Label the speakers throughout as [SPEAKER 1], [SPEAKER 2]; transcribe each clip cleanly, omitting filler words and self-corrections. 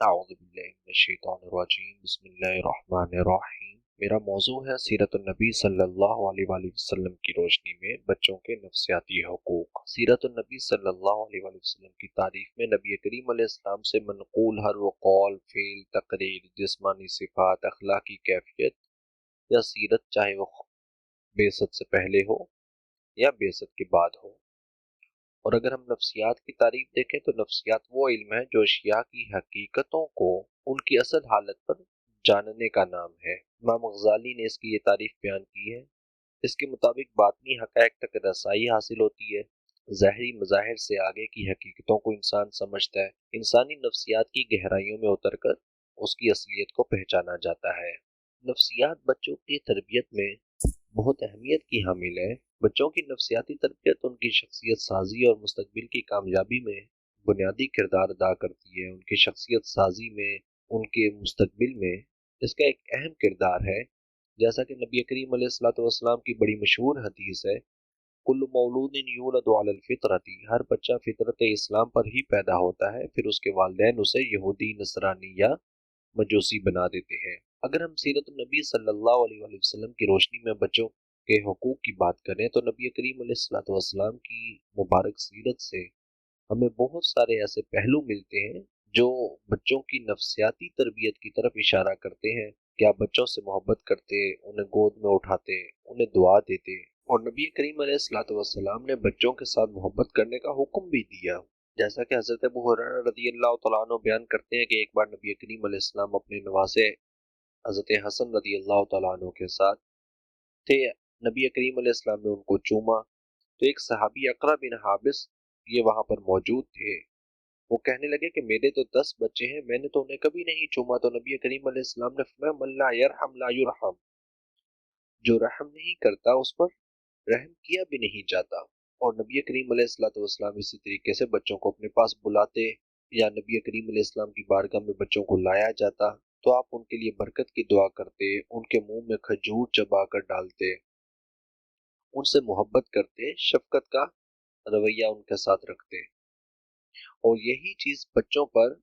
[SPEAKER 1] اعوذ باللہ من الشیطان الرجیم بسم اللہ الرحمن الرحیم۔ میرا موضوع ہے سیرت النبی صلی اللہ علیہ وآلہ وسلم کی روشنی میں بچوں کے نفسیاتی حقوق۔ سیرت النبی صلی اللہ علیہ وآلہ وسلم کی تعریف میں نبی کریم علیہ السلام سے منقول ہر وہ قول، فعل، تقریر، جسمانی صفات، اخلاقی کیفیت یا سیرت، چاہے وہ بعثت سے پہلے ہو یا بعثت کے بعد ہو۔ اور اگر ہم نفسیات کی تعریف دیکھیں تو نفسیات وہ علم ہے جو اشیاء کی حقیقتوں کو ان کی اصل حالت پر جاننے کا نام ہے۔ امام غزالی نے اس کی یہ تعریف بیان کی ہے۔ اس کے مطابق باطنی حقائق تک رسائی حاصل ہوتی ہے، ظاہری مظاہر سے آگے کی حقیقتوں کو انسان سمجھتا ہے، انسانی نفسیات کی گہرائیوں میں اتر کر اس کی اصلیت کو پہچانا جاتا ہے۔ نفسیات بچوں کی تربیت میں بہت اہمیت کی حامل ہے۔ بچوں کی نفسیاتی تربیت ان کی شخصیت سازی اور مستقبل کی کامیابی میں بنیادی کردار ادا کرتی ہے۔ ان کی شخصیت سازی میں، ان کے مستقبل میں اس کا ایک اہم کردار ہے۔ جیسا کہ نبی کریم علیہ الصلوۃ والسلام کی بڑی مشہور حدیث ہے، کل مولود یولد علی الفطرۃ، ہر بچہ فطرت اسلام پر ہی پیدا ہوتا ہے، پھر اس کے والدین اسے یہودی، نصرانی یا مجوسی بنا دیتے ہیں۔ اگر ہم سیرت النبی صلی اللہ علیہ وآلہ وسلم کی روشنی میں بچوں کے حقوق کی بات کریں تو نبی کریم علیہ الصلوۃ والسلام کی مبارک سیرت سے ہمیں بہت سارے ایسے پہلو ملتے ہیں جو بچوں کی نفسیاتی تربیت کی طرف اشارہ کرتے ہیں کہ آپ بچوں سے محبت کرتے، انہیں گود میں اٹھاتے، انہیں دعا دیتے۔ اور نبی کریم علیہ الصلوۃ والسلام نے بچوں کے ساتھ محبت کرنے کا حکم بھی دیا، جیسا کہ حضرت ابو ہریرہ رضی اللہ تعالیٰ عنہ بیان کرتے ہیں کہ ایک بار نبی کریم علیہ السلام اپنے نواسے حضرت حسن رضی اللہ تعالیٰ عنہ کے ساتھ تھے۔ نبی کریم علیہ السلام نے ان کو چوما تو ایک صحابی اقرا بن حابس یہ وہاں پر موجود تھے۔ وہ کہنے لگے کہ میرے تو 10 بچے ہیں، میں نے تو انہیں کبھی نہیں چوما۔ تو نبی کریم علیہ السلام نے فرمایا من لا یرحم لا یرحم، جو رحم نہیں کرتا اس پر رحم کیا بھی نہیں جاتا۔ اور نبی کریم علیہ الصلوۃ والسلام اسی طریقے سے بچوں کو اپنے پاس بلاتے یا نبی کریم علیہ السلام کی بارگاہ میں بچوں کو لایا جاتا تو آپ ان کے لیے برکت کی دعا کرتے، ان کے منہ میں کھجور چبا کر ڈالتے، ان سے محبت کرتے، شفقت کا رویہ ان کے ساتھ رکھتے۔ اور یہی چیز بچوں پر،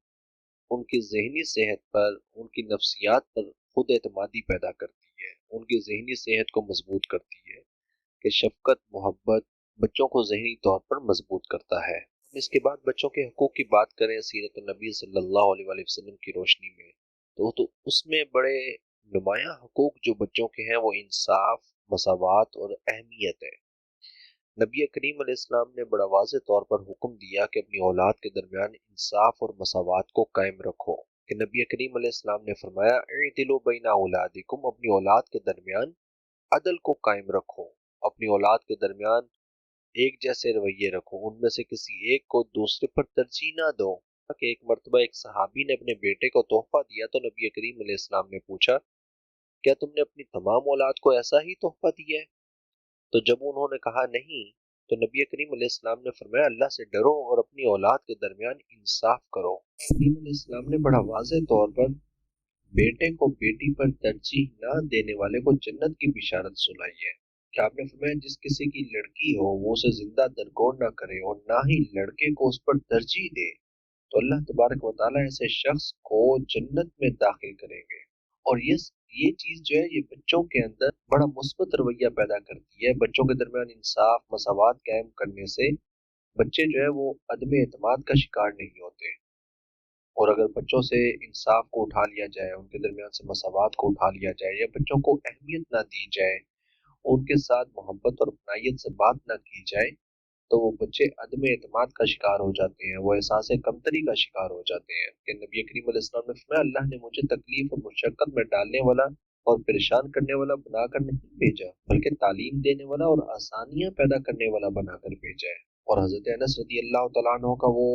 [SPEAKER 1] ان کی ذہنی صحت پر، ان کی نفسیات پر خود اعتمادی پیدا کرتی ہے، ان کی ذہنی صحت کو مضبوط کرتی ہے کہ شفقت، محبت بچوں کو ذہنی طور پر مضبوط کرتا ہے۔ اس کے بعد بچوں کے حقوق کی بات کریں سیرت النبی صلی اللہ علیہ وآلہ وسلم کی روشنی میں تو اس میں بڑے نمایاں حقوق جو بچوں کے ہیں وہ انصاف، مساوات اور اہمیت ہے۔ نبی کریم علیہ السلام نے بڑا واضح طور پر حکم دیا کہ اپنی اولاد کے درمیان انصاف اور مساوات کو قائم رکھو، کہ نبی کریم علیہ السلام نے فرمایا اعدلوا بین اولادکم، اپنی اولاد کے درمیان عدل کو قائم رکھو، اپنی اولاد کے درمیان ایک جیسے رویے رکھو، ان میں سے کسی ایک کو دوسرے پر ترجیح نہ دو۔ کہ ایک مرتبہ ایک صحابی نے اپنے بیٹے کو تحفہ دیا تو نبی کریم علیہ السلام نے پوچھا کیا تم نے اپنی تمام اولاد کو ایسا ہی تحفہ دیا ہے؟ تو جب انہوں نے کہا نہیں تو نبی کریم علیہ السلام نے فرمایا اللہ سے ڈرو اور اپنی اولاد کے درمیان انصاف کرو۔ کریم علیہ السلام نے بڑا واضح طور پر بیٹے کو بیٹی پر ترجیح نہ دینے والے کو جنت کی بشارت سنائی ہے کہ آپ نے فرمایا جس کسی کی لڑکی ہو وہ اسے زندہ درگور نہ کرے اور نہ ہی لڑکے کو اس پر ترجیح دے تو اللہ تبارک و تعالیٰ ایسے شخص کو جنت میں داخل کریں گے۔ اور یہ چیز جو ہے یہ بچوں کے اندر بڑا مثبت رویہ پیدا کرتی ہے۔ بچوں کے درمیان انصاف، مساوات قائم کرنے سے بچے جو ہے وہ عدم اعتماد کا شکار نہیں ہوتے۔ اور اگر بچوں سے انصاف کو اٹھا لیا جائے، ان کے درمیان سے مساوات کو اٹھا لیا جائے یا بچوں کو اہمیت نہ دی جائے، ان کے ساتھ محبت اور اپنائیت سے بات نہ کی جائے تو وہ بچے عدم اعتماد کا شکار ہو جاتے ہیں، وہ احساس کمتری کا شکار ہو جاتے ہیں۔ کہ نبی کریم علیہ السلام نے فرمایا اللہ نے مجھے تکلیف اور مشقت میں ڈالنے والا اور پریشان کرنے والا بنا کر نہیں بھیجا، بلکہ تعلیم دینے والا اور آسانیاں پیدا کرنے والا بنا کر بھیجا ہے۔ اور حضرت انس رضی اللہ تعالیٰ عنہ کا وہ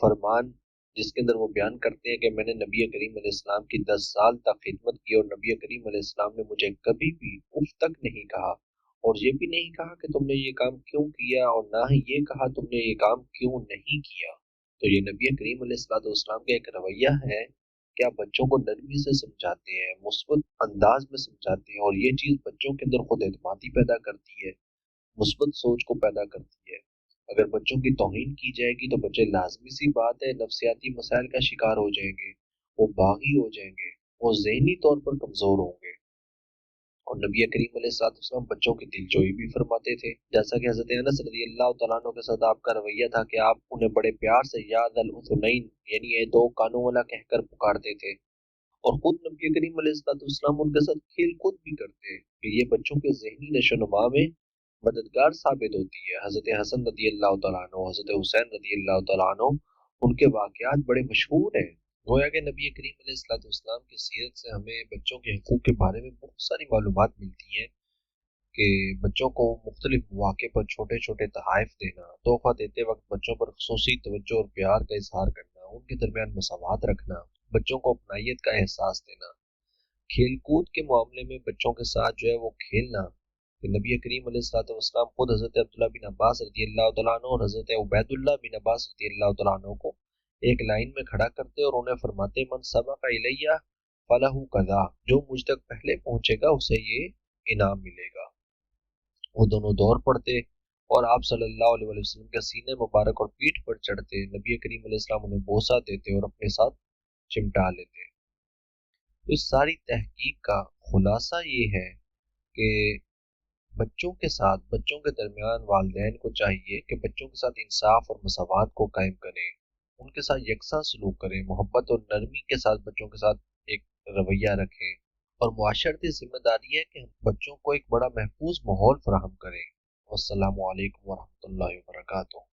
[SPEAKER 1] فرمان جس کے اندر وہ بیان کرتے ہیں کہ میں نے نبی کریم علیہ السلام کی 10 سال تک خدمت کی اور نبی کریم علیہ السلام نے مجھے کبھی بھی اف تک نہیں کہا اور یہ بھی نہیں کہا کہ تم نے یہ کام کیوں کیا اور نہ ہی یہ کہا تم نے یہ کام کیوں نہیں کیا۔ تو یہ نبی کریم علیہ السلام کا ایک رویہ ہے کہ آپ بچوں کو نرمی سے سمجھاتے ہیں، مثبت انداز میں سمجھاتے ہیں، اور یہ چیز بچوں کے اندر خود اعتمادی پیدا کرتی ہے، مثبت سوچ کو پیدا کرتی ہے۔ اگر بچوں کی توہین کی جائے گی تو بچے لازمی سی بات ہے نفسیاتی مسائل کا شکار ہو جائیں گے، وہ باغی ہو جائیں گے، وہ ذہنی طور پر کمزور ہوں گے۔ اور نبی کریم علیہ الصلوۃ والسلام بچوں کی دلجوئی بھی فرماتے تھے، جیسا کہ حضرت انس رضی اللہ تعالیٰ عنہ کے ساتھ آپ کا رویہ تھا کہ آپ انہیں بڑے پیار سے یا ذا الاذنین یعنی اے دو کانوں والا کہہ کر پکارتے تھے، اور خود نبی کریم علیہ الصلوۃ والسلام ان کے ساتھ کھیل کود بھی کرتے کہ یہ بچوں کے ذہنی نشو و نما میں مددگار ثابت ہوتی ہے۔ حضرت حسن رضی اللہ تعالیٰ عنہ، حضرت حسین رضی اللہ تعالیٰ عنہ، ان کے واقعات بڑے مشہور ہیں۔ گویا کہ نبی کریم علیہ الصلوۃ والسلام کی سیرت سے ہمیں بچوں کے حقوق کے بارے میں بہت ساری معلومات ملتی ہیں کہ بچوں کو مختلف مواقع پر چھوٹے چھوٹے تحائف دینا، تحفہ دیتے وقت بچوں پر خصوصی توجہ اور پیار کا اظہار کرنا، ان کے درمیان مساوات رکھنا، بچوں کو اپنائیت کا احساس دینا، کھیل کود کے معاملے میں بچوں کے ساتھ جو ہے وہ کھیلنا، کہ نبی کریم علیہ الصلوۃ والسلام خود حضرت عبداللہ بن عباس رضی اللہ تعالیٰ عنہ اور حضرت عبید اللہ بن عباس رضی اللہ تعالیٰ عنہ کو ایک لائن میں کھڑا کرتے اور انہیں فرماتے من سبق الیہ فلہ کذا، جو مجھ تک پہلے پہنچے گا اسے یہ انعام ملے گا۔ وہ دونوں دور پڑتے اور آپ صلی اللہ علیہ وسلم کے سینے مبارک اور پیٹھ پر چڑھتے، نبی کریم علیہ السلام انہیں بوسہ دیتے اور اپنے ساتھ چمٹا لیتے۔ تو اس ساری تحقیق کا خلاصہ یہ ہے کہ بچوں کے ساتھ، بچوں کے درمیان والدین کو چاہیے کہ بچوں کے ساتھ انصاف اور مساوات کو قائم کریں، ان کے ساتھ یکساں سلوک کریں، محبت اور نرمی کے ساتھ بچوں کے ساتھ ایک رویہ رکھیں، اور معاشرتی ذمہ داری ہے کہ ہم بچوں کو ایک بڑا محفوظ ماحول فراہم کریں۔ والسلام علیکم ورحمۃ اللہ وبرکاتہ۔